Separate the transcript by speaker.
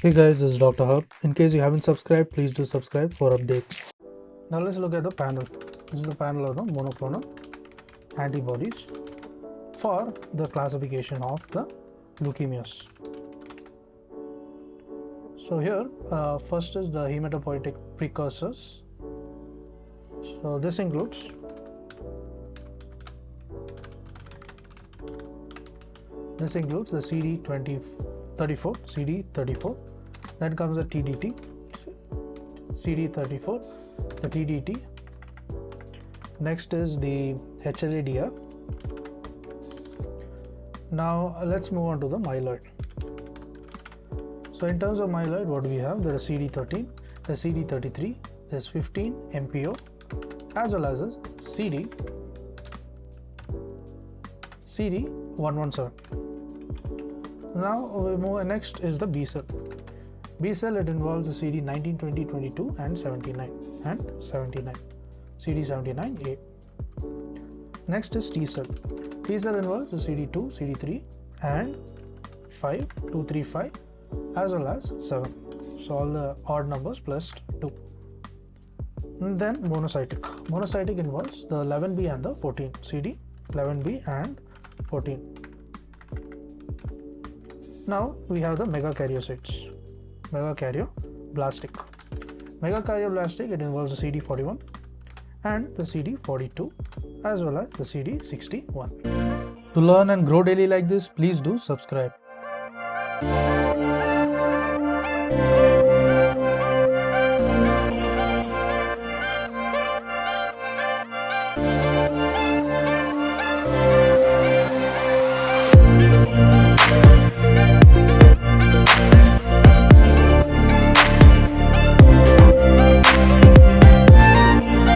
Speaker 1: Hey guys, this is Dr. Hub. In case you haven't subscribed, please do subscribe for updates. Now let's look at the panel. This is the panel of the monoclonal antibodies for the classification of the leukemias. So here, first is the hematopoietic precursors. So this includes the CD34, then comes the TDT, CD34, the TDT, next is the HLA-DR. Now let's move on to the myeloid. So in terms of myeloid, what do we have? There is CD13, the CD33, there's 15 MPO, as well as a CD117. Now we move. Next is the B cell. B cell, it involves the CD 19, 20, 22 and 79 CD79A. Next is T cell. T cell involves the CD2, CD3 and 5, 2, 3, 5 as well as 7. So all the odd numbers plus 2. And then monocytic. Monocytic involves the 11B and the 14. CD 11B and 14. Now we have the megakaryocytes. Megakaryoblast. Megakaryoblast, it involves the CD41 and the CD42 as well as the CD61. To learn and grow daily like this, please do subscribe.